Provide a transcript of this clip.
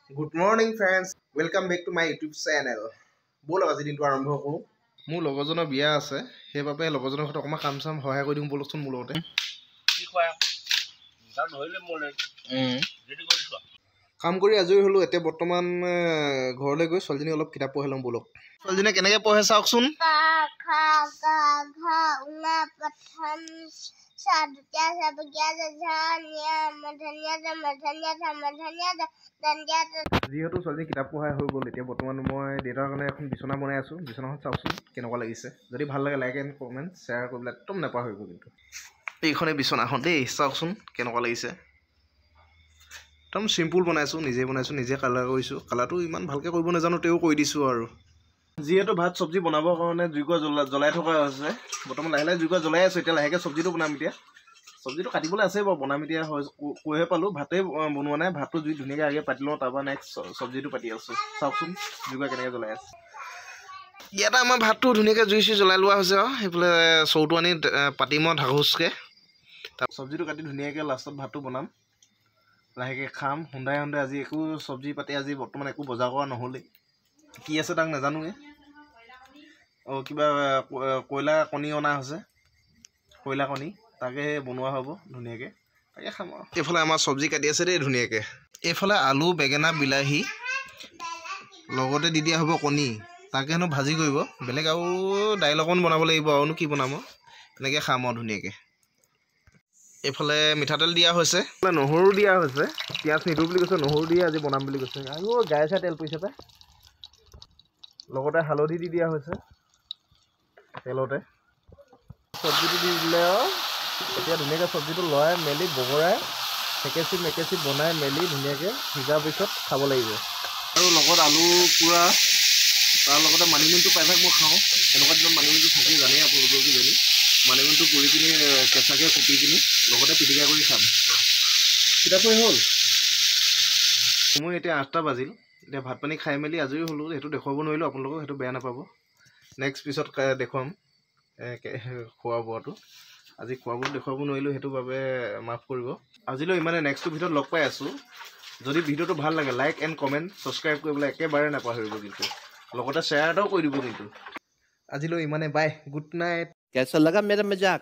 Good morning, friends. Welcome back to my YouTube channel. ব'ল আজি দিনটো আৰম্ভ কৰোঁ। মোৰ লগৰজনৰ বিয়া আছে, সেইবাবে লগৰজনৰ ঘৰত অকণমান কাম চাম সহায় কৰি দিওঁ ব'লকচোন মোৰ লগতে। কাম কৰি আজৰি হ'লোঁ, এতিয়া বৰ্তমান ঘৰলৈ গৈ ছোৱালীজনী অলপ কিতাপ পঢ়াই ল'ম ব'লক। ছোৱালীজনীয়ে কেনেকৈ পঢ়ে চাওকচোন। যিহেতু ছোৱালী কিতাপ পঢ়াই হৈ গ'ল, এতিয়া বৰ্তমান মই দেউতাৰ কাৰণে এখন বিচনা বনাই আছোঁ। বিচনাখন চাওকচোন কেনেকুৱা লাগিছে। যদি ভাল লাগে লাইক এণ্ড কমেণ্ট শ্বেয়াৰ কৰিবলৈ একদম নাপাহৰিব কিন্তু। এইখনেই বিচনাখন দেই, চাওকচোন কেনেকুৱা লাগিছে। একদম চিম্পুল বনাইছোঁ, নিজে কালাৰ কৰিছোঁ। কালাৰটো ইমান ভালকৈ কৰিব নাজানো, তেও কৰি দিছোঁ আৰু। যিহেতু ভাত চব্জি বনাবৰ কাৰণে জুইকুৰা জ্বলাই থকা হৈছে, বৰ্তমান লাহে লাহে জুইকুৰা জ্বলাই আছোঁ। এতিয়া লাহেকৈ চব্জিটো বনাম। এতিয়া চব্জিটো কাটিবলৈ আছে বাৰু, বনাম এতিয়া কৈহে পালোঁ। ভাতেই বনোৱা নাই, ভাতটো জুই ধুনীয়াকৈ আগে পাতি লওঁ, তাৰপৰা নেক্সট চব্জিটো পাতি আছোঁ। চাওকচোন জুইকুৰা কেনেকৈ জ্বলাই আছে। ইয়াতে আমাৰ ভাতটো ধুনীয়াকৈ জুই জ্বলাই লোৱা হৈছে আৰু সেইফালে চৌটো আনি পাতিম আৰু ঢাকোচকৈ। তাৰ চব্জিটো কাটি ধুনীয়াকৈ লাষ্টত ভাতটো বনাম, লাহেকৈ খাম। সুন্দাই আজি একো চব্জি পাতি আজি বৰ্তমান একো বজাৰ কৰা নহ'লেই। কি আছে তাক নাজানোৱে। অঁ, কিবা কয়লাৰ কণী অনা হৈছে, কয়লা কণী তাকে বনোৱা হ'ব ধুনীয়াকৈ, তাকে খাম আৰু। এইফালে আমাৰ চব্জি কাটি আছে দেই ধুনীয়াকৈ। এইফালে আলু, বেঙেনা, বিলাহী লগতে দি দিয়া হ'ব কণী, তাকে হেনো ভাজি কৰিব। বেলেগ আৰু দাইল অকণ বনাব লাগিব, আৰুনো কি বনাম আৰু। এনেকৈ খাম আৰু ধুনীয়াকৈ। এইফালে মিঠাতেল দিয়া হৈছে, নহৰু দিয়া হৈছে। পিঁয়াজ নিদিওঁ বুলি কৈছে, নহৰু দিয়ে আজি বনাম বুলি কৈছে। আৰু গাই চাই তেল পৰিছে পাই। লগতে হালধি দি দিয়া হৈছে তেলতে। চব্জিটো দি দিলে আৰু এতিয়া ধুনীয়াকৈ চব্জিটো লৰাই মেলি বগৰাই মেকেচি বনাই মেলি ধুনীয়াকৈ সিজাৰ পিছত খাব লাগিব। আৰু লগত আলু পোৰা, তাৰ লগতে মানিমুনিটো প্ৰায়ভাগ মই খাওঁ। এনেকুৱা দিনত মানিমুনিটো থাকি জানেই আপোনালোকেও কিজানি। মানিমুনিটো পুৰি পিনি কেঁচাকৈ কুটি পিনি লগতে পিটিকা কৰি খাম। কিতাপ পঢ়ি হ'ল। সময় এতিয়া 8টা বাজিল। এতিয়া ভাত পানী খাই মেলি আজৰি হ'লোঁ। সেইটো দেখুৱাব নোৱাৰিলোঁ আপোনালোকক, সেইটো বেয়া নাপাব। নেক্সট পিছত দেখুৱাম খোৱা বোৱাটো। আজি খোৱা বোৱাটো দেখুৱাব নোৱাৰিলোঁ, সেইটো বাবে মাফ কৰিব। আজিলৈ ইমানে, নেক্সটটো ভিডিঅ'ত লগ পাই আছোঁ। যদি ভিডিঅ'টো ভাল লাগে লাইক এণ্ড কমেণ্ট ছাবস্ক্ৰাইব কৰিবলৈ একেবাৰে নাপাহৰিব কিন্তু। লগতে শ্বেয়াৰ এটাও কৰি দিব কিন্তু। আজিলৈ ইমানে, বাই, গুড নাইট। कैसा लगा मेरा मजाक?